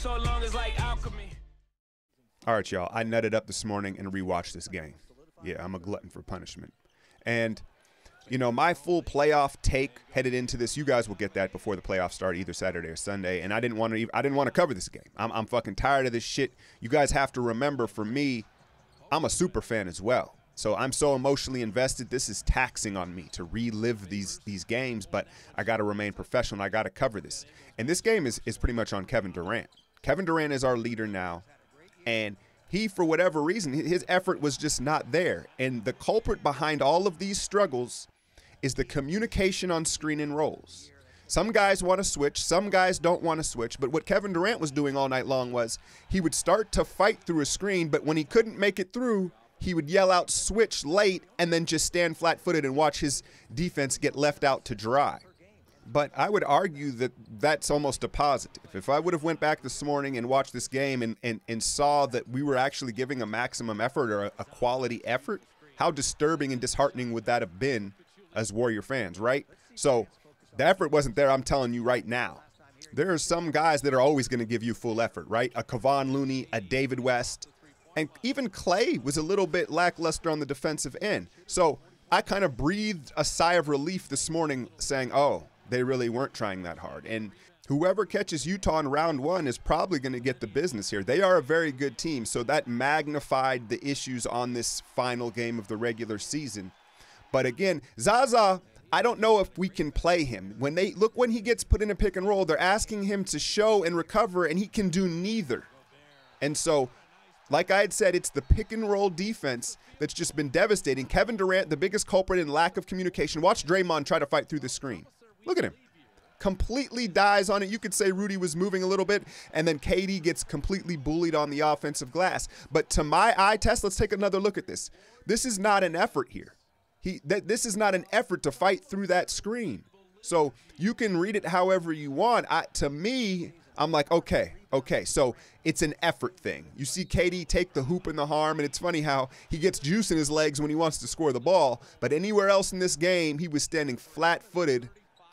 so long as like alchemy. All right, y'all. I nutted up this morning and rewatched this game. Yeah, I'm a glutton for punishment. And, you know, my full playoff take headed into this, you guys will get that before the playoffs start either Saturday or Sunday. And I didn't want to cover this game. I'm fucking tired of this shit. You guys have to remember, for me, I'm a super fan as well. So I'm so emotionally invested. This is taxing on me to relive these games, but I got to remain professional. I got to cover this. And this game is pretty much on Kevin Durant. Kevin Durant is our leader now. And he, for whatever reason, his effort was just not there. And the culprit behind all of these struggles is the communication on screen and rolls. Some guys want to switch. Some guys don't want to switch. But what Kevin Durant was doing all night long was he would start to fight through a screen, but when he couldn't make it through, he would yell out switch late and then just stand flat-footed and watch his defense get left out to dry. But I would argue that that's almost a positive. If I would have went back this morning and watched this game and saw that we were actually giving a maximum effort or a quality effort, how disturbing and disheartening would that have been as Warrior fans, right? So the effort wasn't there, I'm telling you right now. There are some guys that are always going to give you full effort, right? A Kevon Looney, a David West, and even Clay was a little bit lackluster on the defensive end. So I kind of breathed a sigh of relief this morning saying, oh, they really weren't trying that hard. And whoever catches Utah in round one is probably going to get the business here. They are a very good team, so that magnified the issues on this final game of the regular season. But again, Zaza, I don't know if we can play him. When he gets put in a pick and roll, they're asking him to show and recover, and he can do neither. And so, like I had said, it's the pick and roll defense that's just been devastating. Kevin Durant, the biggest culprit in lack of communication. Watch Draymond try to fight through the screen. Look at him. Completely dies on it. You could say Rudy was moving a little bit, and then KD gets completely bullied on the offensive glass. But to my eye test, let's take another look at this. This is not an effort here. This is not an effort to fight through that screen. So you can read it however you want. To me, I'm like, okay, so it's an effort thing. You see KD take the hoop and the harm, and it's funny how he gets juice in his legs when he wants to score the ball, but anywhere else in this game, he was standing flat-footed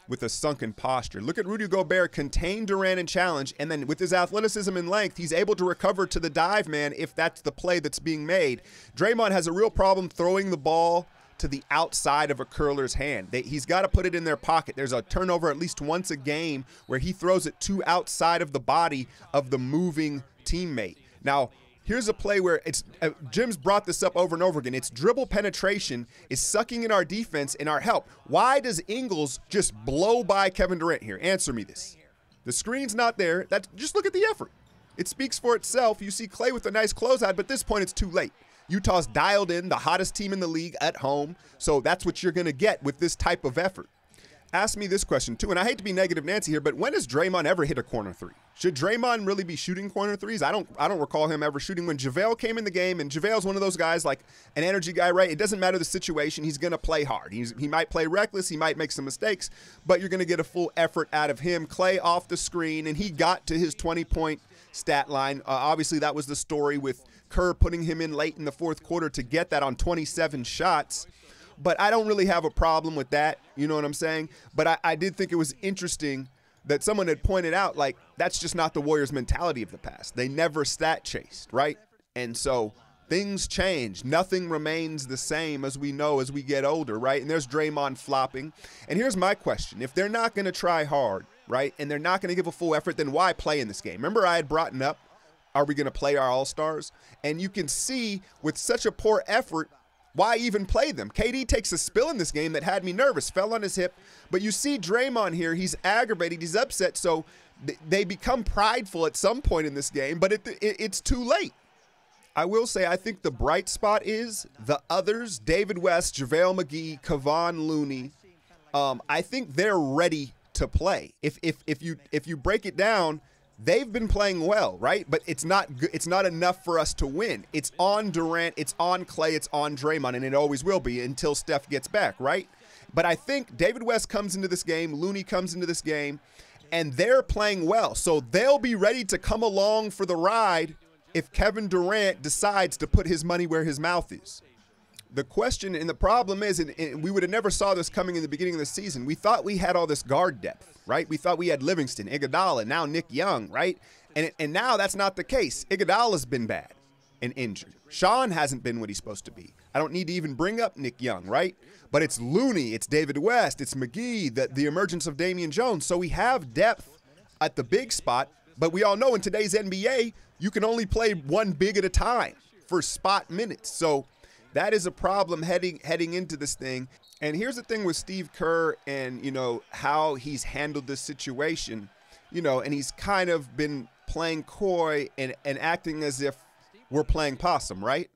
with a sunken posture. Look at Rudy Gobert contain Durant and challenge, and then with his athleticism and length, he's able to recover to the dive man if that's the play that's being made. Draymond has a real problem throwing the ball to the outside of a curler's hand. He's got to put it in their pocket. There's a turnover at least once a game where he throws it to outside of the body of the moving teammate. Now, here's a play where it's Jim's brought this up over and over again. It's dribble penetration is sucking in our defense and our help. Why does Ingles just blow by Kevin Durant here? Answer me this. The screen's not there. Just look at the effort. It speaks for itself. You see Clay with a nice closeout, but at this point it's too late. Utah's dialed in, the hottest team in the league at home, so that's what you're going to get with this type of effort. Ask me this question too, and I hate to be negative Nancy here, but when has Draymond ever hit a corner three? Should Draymond really be shooting corner threes? I don't recall him ever shooting. When JaVale came in the game, and JaVale's one of those guys, like an energy guy, right? It doesn't matter the situation. He's going to play hard. He might play reckless. He might make some mistakes, but you're going to get a full effort out of him. Clay off the screen, and he got to his 20-point stat line. Obviously, that was the story with Kerr putting him in late in the fourth quarter to get that on 27 shots. But I don't really have a problem with that. You know what I'm saying? But I did think it was interesting that someone had pointed out, like, that's just not the Warriors' mentality of the past. They never stat chased, right? And so things change. Nothing remains the same, as we know, as we get older, right? And there's Draymond flopping. And here's my question. If they're not going to try hard, right, and they're not going to give a full effort, then why play in this game? Remember I had brought up, are we going to play our All-Stars? And you can see with such a poor effort, why even play them? KD takes a spill in this game that had me nervous, fell on his hip. But you see Draymond here, he's aggravated, he's upset, so they become prideful at some point in this game, but it's too late. I will say I think the bright spot is the others, David West, JaVale McGee, Kevon Looney. I think they're ready to play. If you break it down, they've been playing well, right? But it's not enough for us to win. It's on Durant, it's on Clay, it's on Draymond, and it always will be until Steph gets back, right? But I think David West comes into this game, Looney comes into this game, and they're playing well. So they'll be ready to come along for the ride if Kevin Durant decides to put his money where his mouth is. the question and the problem is, and we would have never saw this coming in the beginning of the season. We thought we had all this guard depth, right? We thought we had Livingston, Iguodala, now Nick Young, right? And now that's not the case. Iguodala's been bad and injured. Sean hasn't been what he's supposed to be. I don't need to even bring up Nick Young, right? But it's Looney, it's David West, it's McGee, the emergence of Damian Jones. So we have depth at the big spot, but we all know in today's NBA, you can only play one big at a time for spot minutes. So that is a problem heading into this thing. And here's the thing with Steve Kerr and, how he's handled this situation, and he's kind of been playing coy and acting as if we're playing possum, right?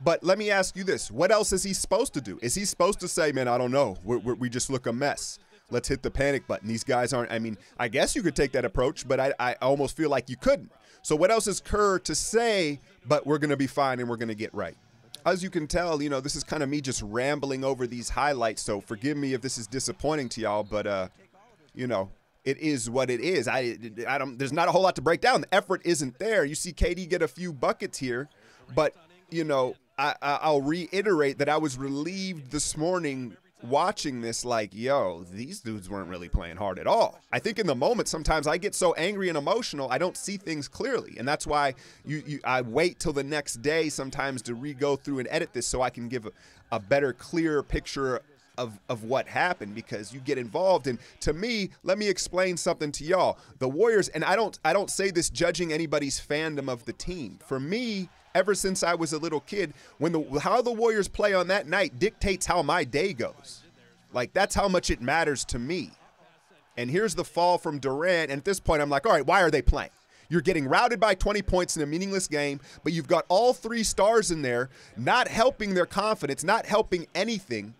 But let me ask you this. What else is he supposed to do? Is he supposed to say, man, I don't know. We just look a mess. Let's hit the panic button. These guys aren't. I mean, I guess you could take that approach, but I almost feel like you couldn't. So what else is Kerr to say, but we're going to be fine and we're going to get right? As you can tell, this is kind of me just rambling over these highlights. So forgive me if this is disappointing to y'all, but, it is what it is. There's not a whole lot to break down. The effort isn't there. You see KD get a few buckets here, but, I'll reiterate that I was relieved this morning watching this like, these dudes weren't really playing hard at all. I think in the moment, sometimes I get so angry and emotional, I don't see things clearly. And that's why I wait till the next day sometimes to re-go through and edit this so I can give a better, clearer picture of what happened, because you get involved. And to me, let me explain something to y'all. The Warriors, and I don't say this judging anybody's fandom of the team. For me, ever since I was a little kid, how the Warriors play on that night dictates how my day goes. Like, that's how much it matters to me. And here's the fall from Durant. And at this point, I'm like, all right, why are they playing? You're getting routed by 20 points in a meaningless game, but you've got all three stars in there, not helping their confidence, not helping anything.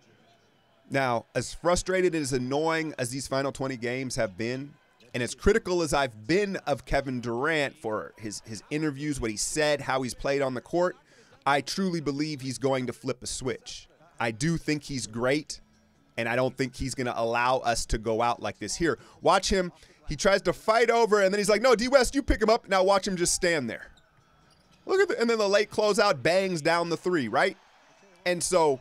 Now, as frustrated and as annoying as these final 20 games have been, and as critical as I've been of Kevin Durant for his interviews, what he said, how he's played on the court, I truly believe he's going to flip a switch. I do think he's great, and I don't think he's going to allow us to go out like this. Here, watch him. He tries to fight over, and then he's like, no, D. West, you pick him up. Now watch him just stand there. Look at and then the late closeout bangs down the three, right? And so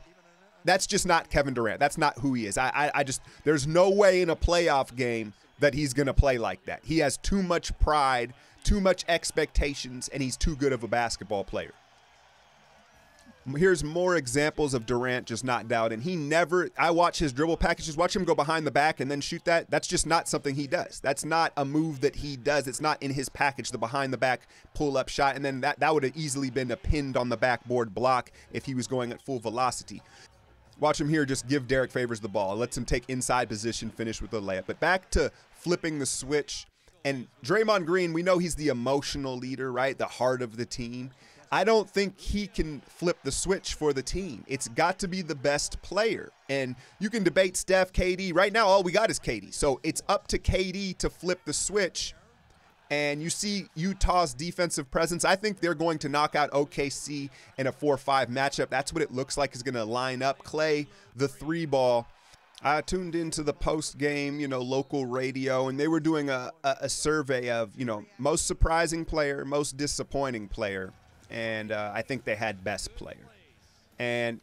that's just not Kevin Durant. That's not who he is. I just, there's no way in a playoff game that he's going to play like that. He has too much pride, too much expectations, and he's too good of a basketball player. Here's more examples of Durant just knocked out, and I watch his dribble packages, watch him go behind the back and then shoot that. That's just not something he does. That's not a move that he does. It's not in his package, the behind the back pull-up shot, and then that would have easily been a pinned on the backboard block if he was going at full velocity. Watch him here just give Derek Favors the ball. Lets him take inside position, finish with a layup. But back to flipping the switch. And Draymond Green, we know he's the emotional leader, right? The heart of the team. I don't think he can flip the switch for the team. It's got to be the best player. And you can debate Steph, KD. Right now, all we got is KD. So it's up to KD to flip the switch. And you see Utah's defensive presence. I think they're going to knock out OKC in a 4-5 matchup. That's what it looks like is going to line up. Clay, the three ball. I tuned into the post-game, local radio, and they were doing a survey of, most surprising player, most disappointing player. And I think they had best player. And,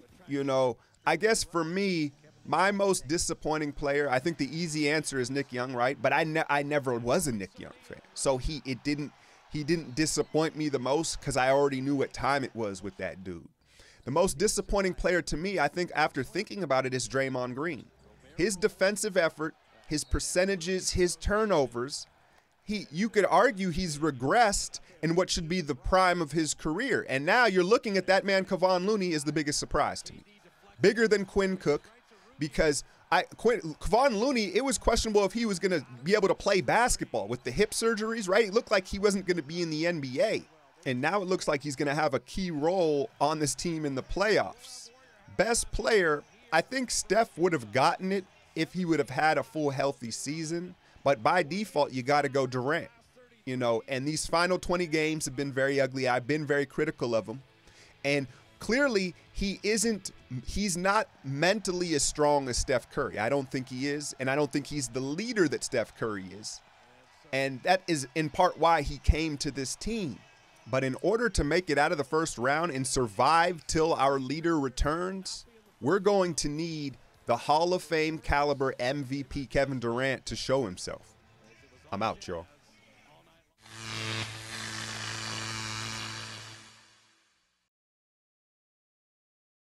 I guess for me, my most disappointing player, I think the easy answer is Nick Young, right? But I never was a Nick Young fan. So he didn't disappoint me the most because I already knew what time it was with that dude. The most disappointing player to me, I think after thinking about it, is Draymond Green. His defensive effort, his percentages, his turnovers, you could argue he's regressed in what should be the prime of his career. And now you're looking at that man, Kevon Looney, is the biggest surprise to me. Bigger than Quinn Cook. Because Kevon Looney, it was questionable if he was going to be able to play basketball with the hip surgeries, right? It looked like he wasn't going to be in the NBA. And now it looks like he's going to have a key role on this team in the playoffs. Best player, I think Steph would have gotten it if he would have had a full healthy season. But by default, you got to go Durant. And these final 20 games have been very ugly. I've been very critical of him. And clearly, he's not mentally as strong as Steph Curry. I don't think he is, and I don't think he's the leader that Steph Curry is. And that is in part why he came to this team. But in order to make it out of the first round and survive till our leader returns, we're going to need the Hall of Fame caliber MVP Kevin Durant to show himself. I'm out, y'all.